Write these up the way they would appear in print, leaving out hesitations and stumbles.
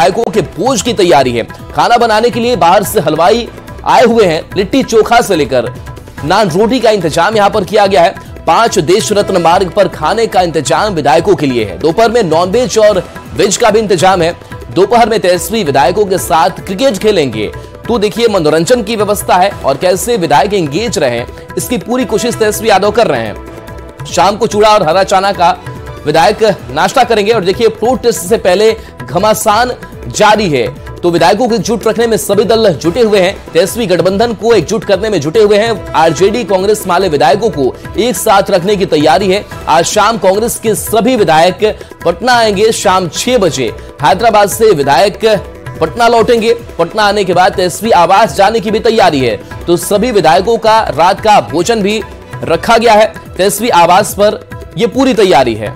विधायकों के भोज की तैयारी है। खाना बनाने के लिए बाहर से हलवाई आए हुए हैं। लिट्टी चोखा से लेकर नान रोटी का इंतजाम यहां पर किया गया है। 5 देश रत्न मार्ग पर खाने का इंतजाम विधायकों के लिए है। दोपहर में नॉनवेज और वेज का भी इंतजाम है। दोपहर में तेजस्वी विधायकों के साथ क्रिकेट खेलेंगे। तो देखिए मनोरंजन की व्यवस्था है और कैसे विधायक एंगेज रहे इसकी पूरी कोशिश तेजस्वी यादव कर रहे हैं। शाम को चूड़ा और हरा चना का विधायक नाश्ता करेंगे और देखिए फ्लोर टेस्ट से पहले घमासान जारी है। तो विधायकों को एकजुट रखने में सभी दल जुटे हुए हैं। तेजस्वी गठबंधन को एकजुट करने में जुटे हुए हैं। आरजेडी कांग्रेस माले विधायकों को एक साथ रखने की तैयारी है। आज शाम कांग्रेस के सभी विधायक पटना आएंगे। शाम 6 बजे हैदराबाद से विधायक पटना लौटेंगे। पटना आने के बाद तेजस्वी आवास जाने की भी तैयारी है। तो सभी विधायकों का रात का भोजन भी रखा गया है। तेजस्वी आवास पर यह पूरी तैयारी है।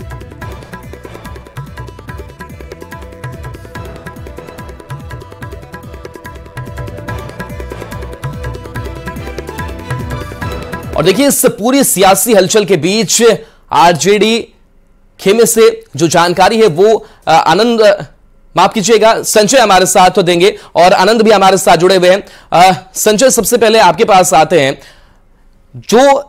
और देखिए इस पूरी सियासी हलचल के बीच आरजेडी खेमे से जो जानकारी है वो आनंद, माफ कीजिएगा, संजय हमारे साथ तो देंगे और आनंद भी हमारे साथ जुड़े हुए हैं। संजय, सबसे पहले आपके पास आते हैं। जो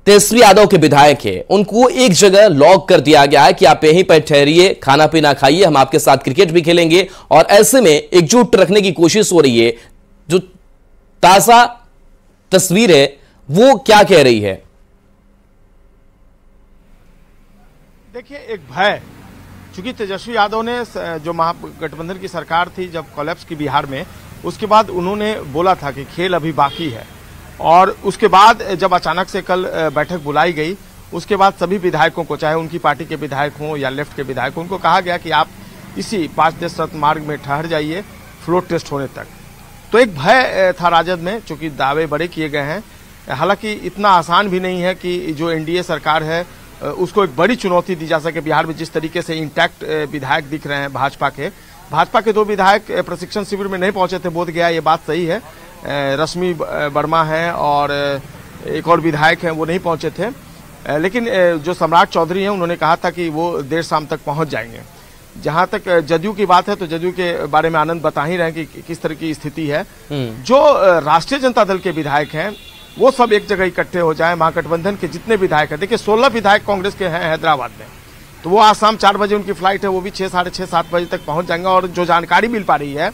तेजस्वी यादव के विधायक है उनको एक जगह लॉक कर दिया गया है कि आप यहीं पर ठहरिए, खाना पीना खाइए, हम आपके साथ क्रिकेट भी खेलेंगे। और ऐसे में एकजुट रखने की कोशिश हो रही है। जो ताजा तस्वीर है वो क्या कह रही है? देखिए, एक भय, चूंकि तेजस्वी यादव ने जो महागठबंधन की सरकार थी जब कोलैप्स की बिहार में, उसके बाद उन्होंने बोला था कि खेल अभी बाकी है। और उसके बाद जब अचानक से कल बैठक बुलाई गई, उसके बाद सभी विधायकों को, चाहे उनकी पार्टी के विधायक हों या लेफ्ट के विधायक हों, उनको कहा गया कि आप इसी 5 देश रत्न मार्ग में ठहर जाइए फ्लोर टेस्ट होने तक। तो एक भय था राजद में, चूंकि दावे बड़े किए गए हैं। हालांकि इतना आसान भी नहीं है कि जो एनडीए सरकार है उसको एक बड़ी चुनौती दी जा सके। बिहार में जिस तरीके से इंटैक्ट विधायक दिख रहे हैं भाजपा के 2 विधायक प्रशिक्षण शिविर में नहीं पहुंचे थे बोध गया, ये बात सही है। रश्मि वर्मा है और एक और विधायक हैं, वो नहीं पहुंचे थे। लेकिन जो सम्राट चौधरी हैं उन्होंने कहा था कि वो देर शाम तक पहुंच जाएंगे। जहां तक जदयू की बात है तो जदयू के बारे में आनंद बता ही रहे हैं कि किस तरह की स्थिति है। जो राष्ट्रीय जनता दल के विधायक हैं वो सब एक जगह इकट्ठे हो जाए। महागठबंधन के जितने विधायक हैं, देखिए 16 विधायक कांग्रेस के हैं हैदराबाद में, तो वो आज शाम 4 बजे उनकी फ्लाइट है, वो भी 6, साढ़े 6, 7 बजे तक पहुंच जाएंगे। और जो जानकारी मिल पा रही है,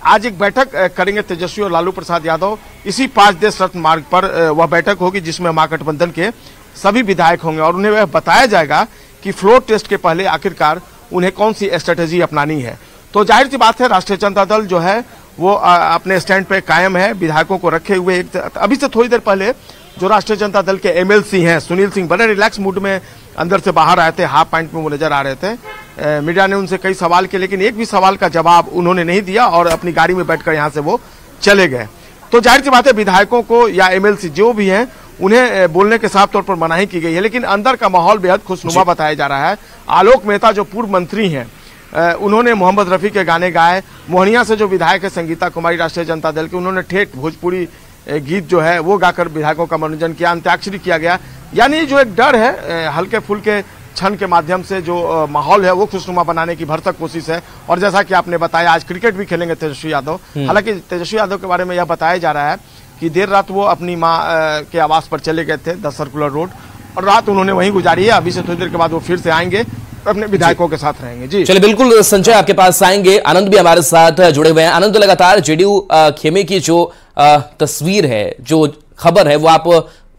आज एक बैठक करेंगे तेजस्वी और लालू प्रसाद यादव इसी 5 देश रत्न मार्ग पर। वह बैठक होगी जिसमें महागठबंधन के सभी विधायक होंगे और उन्हें वह बताया जाएगा कि फ्लोर टेस्ट के पहले आखिरकार उन्हें कौन सी स्ट्रेटेजी अपनानी है। तो जाहिर सी बात है राष्ट्रीय जनता दल जो है वो अपने स्टैंड पे कायम है, विधायकों को रखे हुए। अभी से थोड़ी देर पहले जो राष्ट्रीय जनता दल के एमएलसी हैं सुनील सिंह बड़े रिलैक्स मूड में अंदर से बाहर आए थे, हाफ पैंट में वो नजर आ रहे थे। मीडिया ने उनसे कई सवाल किए लेकिन एक भी सवाल का जवाब उन्होंने नहीं दिया और अपनी गाड़ी में बैठकर यहाँ से वो चले गए। तो जाहिर सी बात है विधायकों को या एमएलसी जो भी हैं उन्हें बोलने के साफ तौर पर मनाही की गई है, लेकिन अंदर का माहौल बेहद खुशनुमा बताया जा रहा है। आलोक मेहता जो पूर्व मंत्री हैं उन्होंने मोहम्मद रफी के गाने गाए। मोहनिया से जो विधायक है संगीता कुमारी राष्ट्रीय जनता दल के, उन्होंने ठेठ भोजपुरी गीत जो है वो गाकर विधायकों का मनोरंजन किया। अंत्याक्षरी किया गया। यानी जो एक डर है, हल्के फुल्के क्षण के माध्यम से जो माहौल है वो खुशनुमा बनाने की भरसक कोशिश है। और जैसा कि आपने बताया आज क्रिकेट भी खेलेंगे तेजस्वी यादव। हालांकि तेजस्वी यादव के बारे में यह बताया जा रहा है कि देर रात वो अपनी माँ के आवास पर चले गए थे 10 सर्कुलर रोड और रात उन्होंने वहीं गुजारी है। अभी से थोड़ी देर के बाद वो फिर से आएंगे, अपने विधायकों के साथ रहेंगे। जी चलिए, बिल्कुल संजय आपके पास आएंगे। आनंद भी हमारे साथ जुड़े हुए हैं। आनंद, लगातार जेडीयू खेमे की जो तस्वीर है, जो खबर है वो आप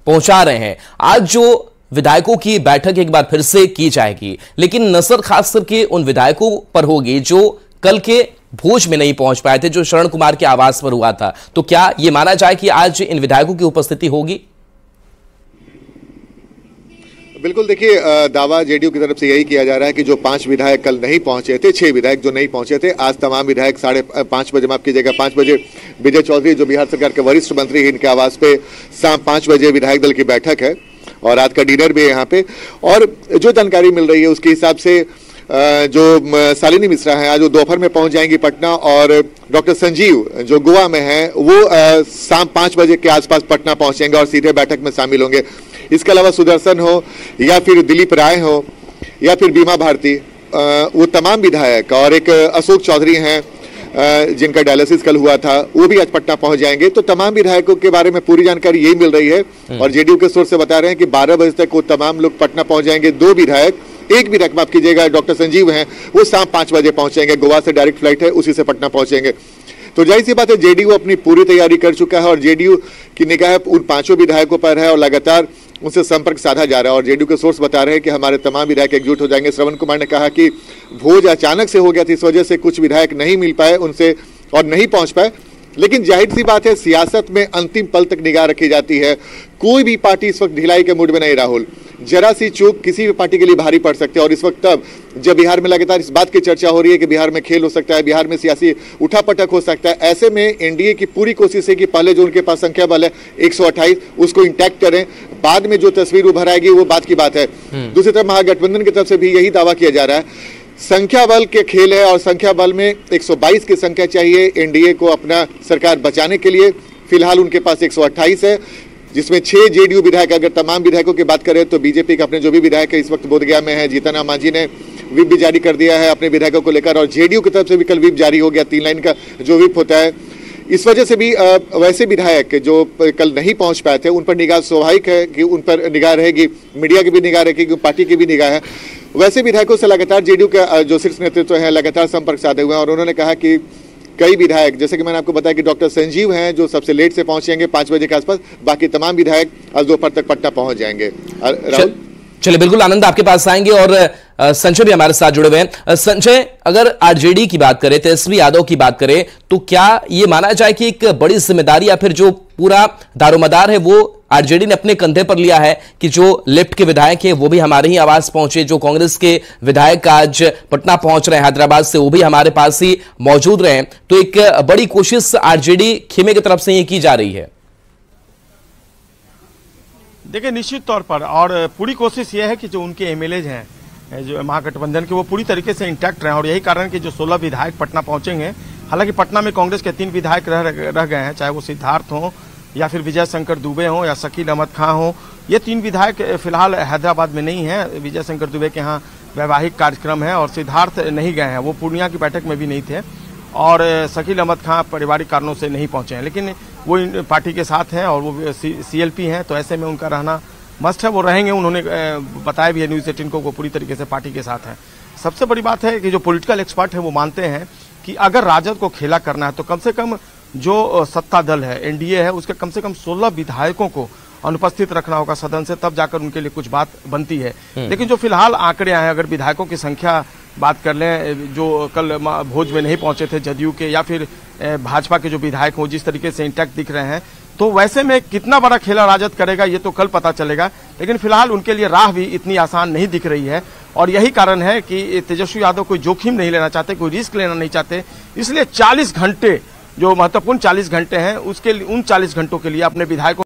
पहुंचा रहे हैं। आज जो विधायकों की बैठक एक बार फिर से की जाएगी, लेकिन नजर खास करके उन विधायकों पर होगी जो कल के भोज में नहीं पहुंच पाए थे, जो शरण कुमार के आवास पर हुआ था। तो क्या यह माना जाए कि आज इन विधायकों की उपस्थिति होगी? बिल्कुल, देखिए दावा जेडीयू की तरफ से यही किया जा रहा है कि जो 5 विधायक कल नहीं पहुंचे थे, 6 विधायक जो नहीं पहुंचे थे, आज तमाम विधायक 5:30 बजे, माफ कीजिएगा 5 बजे विजय चौधरी जो बिहार सरकार के वरिष्ठ मंत्री हैं, इनके आवास पे शाम 5 बजे विधायक दल की बैठक है और रात का डिनर भी है यहाँ पे। और जो जानकारी मिल रही है उसके हिसाब से जो शालिनी मिश्रा हैं आज वो दोपहर में पहुंच जाएंगी पटना और डॉक्टर संजीव जो गोवा में हैं वो शाम 5 बजे के आसपास पटना पहुंचेंगे और सीधे बैठक में शामिल होंगे। इसके अलावा सुदर्शन हो या फिर दिलीप राय हो या फिर बीमा भारती, वो तमाम विधायक और एक अशोक चौधरी हैं जिनका डायलिसिस कल हुआ था, वो भी आज पटना पहुंच जाएंगे। तो तमाम विधायकों के बारे में पूरी जानकारी यही मिल रही है और जेडीयू के सोर्स से बता रहे हैं कि 12 बजे तक वो तमाम लोग पटना पहुंच जाएंगे। एक विधायक माफ कीजिएगा, डॉक्टर संजीव हैं, वो शाम 5 बजे पहुंचेंगे। गोवा से डायरेक्ट फ्लाइट है, उसी से पटना पहुंचेंगे। तो जाहिर सी बात है, जेडीयू अपनी पूरी तैयारी कर चुका है और जेडीयू की निगाह उन 5 विधायकों पर है और लगातार उनसे संपर्क साधा जा रहा है। और जेडीयू के सोर्स बता रहे हैं कि हमारे तमाम विधायक एकजुट हो जाएंगे। श्रवण कुमार ने कहा कि भोज अचानक से हो गया था, इस वजह से कुछ विधायक नहीं मिल पाए उनसे और नहीं पहुंच पाए। लेकिन जाहिर सी बात है, सियासत में अंतिम पल तक निगाह रखी जाती है। कोई भी पार्टी इस वक्त ढिलाई के मूड में नहीं। राहुल, जरा सी चूक किसी भी पार्टी के लिए भारी पड़ सकती है और इस वक्त तब जब बिहार में लगातार इस बात की चर्चा हो रही है कि बिहार में खेल हो सकता है, बिहार में सियासी उठापटक हो सकता है, ऐसे में एनडीए की पूरी कोशिश है कि पहले जो उनके पास संख्या बल है 128, उसको इंटैक्ट करें। बाद में जो तस्वीर उभर आएगी वो बात की बात है। दूसरी तरफ महागठबंधन की तरफ से भी यही दावा किया जा रहा है। संख्या बल के खेल है और संख्या बल में 122 की संख्या चाहिए एनडीए को अपना सरकार बचाने के लिए। फिलहाल उनके पास 128 है, जिसमें 6 जेडीयू विधायक। अगर तमाम विधायकों की बात करें तो बीजेपी के अपने जो भी विधायक है इस वक्त बोधगया में है। जीतन राम मांझी ने व्हिप भी जारी कर दिया है अपने विधायकों को लेकर और जेडीयू की तरफ से भी कल व्हिप जारी हो गया, 3 लाइन का जो व्हिप होता है। इस वजह से भी वैसे विधायक जो कल नहीं पहुंच पाए थे उन पर निगाह स्वाभाविक है कि उन पर निगाह रहेगी, मीडिया की भी निगाह रहेगी, पार्टी की भी निगाह है। वैसे विधायकों से लगातार जेडीयू का जो शीर्ष नेतृत्व है लगातार संपर्क साधे हुए हैं और उन्होंने कहा कि कई विधायक, जैसे कि मैंने आपको बताया कि डॉक्टर संजीव हैं जो सबसे लेट से पहुंचेंगे 5 बजे के आसपास, बाकी तमाम विधायक आज दोपहर तक पटना पहुंच जाएंगे। चलिए, बिल्कुल आनंद आपके पास आएंगे और संजय भी हमारे साथ जुड़े हुए हैं। संजय, अगर आरजेडी की बात करें, तेजस्वी यादव की बात करें, तो क्या ये माना जाए कि एक बड़ी जिम्मेदारी या फिर जो पूरा दारोमदार है वो आरजेडी ने अपने कंधे पर लिया है कि जो लेफ्ट के विधायक है वो भी हमारे ही आवास पहुंचे, जो कांग्रेस के विधायक आज पटना पहुंच रहे हैं हैदराबाद से वो भी हमारे पास ही मौजूद रहे? तो एक बड़ी कोशिश आरजेडी खेमे की तरफ से ये की जा रही है। देखिए, निश्चित तौर पर और पूरी कोशिश यह है कि जो उनके एमएलए हैं जो महागठबंधन के, वो पूरी तरीके से इंटैक्ट रहे और यही कारण कि जो 16 विधायक पटना पहुंचेंगे। हालांकि पटना में कांग्रेस के 3 विधायक रह गए हैं, चाहे वो सिद्धार्थ हो या फिर विजय शंकर दुबे हो या शकील अहमद खां हो। ये 3 विधायक फिलहाल हैदराबाद में नहीं है। विजय शंकर दुबे के यहाँ वैवाहिक कार्यक्रम है और सिद्धार्थ नहीं गए हैं, वो पूर्णिया की बैठक में भी नहीं थे और शकील अहमद खां पारिवारिक कारणों से नहीं पहुंचे हैं, लेकिन वो पार्टी के साथ हैं और वो सीएलपी हैं, तो ऐसे में उनका रहना मस्ट है, वो रहेंगे। उन्होंने बताया भी है न्यूज़ 18 को, वो पूरी तरीके से पार्टी के साथ हैं। सबसे बड़ी बात है कि जो पॉलिटिकल एक्सपर्ट है वो मानते हैं कि अगर राजद को खेला करना है तो कम से कम जो सत्ता दल है, एनडीए है, उसके कम से कम 16 विधायकों को अनुपस्थित रखना होगा सदन से, तब जाकर उनके लिए कुछ बात बनती है। लेकिन जो फिलहाल आंकड़े आए हैं, अगर विधायकों की संख्या बात कर लें, जो कल भोज में नहीं पहुंचे थे जदयू के या फिर भाजपा के जो विधायक हो, जिस तरीके से इंटैक्ट दिख रहे हैं, तो वैसे में कितना बड़ा खेला राजद करेगा ये तो कल पता चलेगा। लेकिन फिलहाल उनके लिए राह भी इतनी आसान नहीं दिख रही है और यही कारण है कि तेजस्वी यादव कोई जोखिम नहीं लेना चाहते, कोई रिस्क लेना नहीं चाहते। इसलिए 40 घंटे जो महत्वपूर्ण 40 घंटे हैं, उसके उन 40 घंटों के लिए अपने विधायकों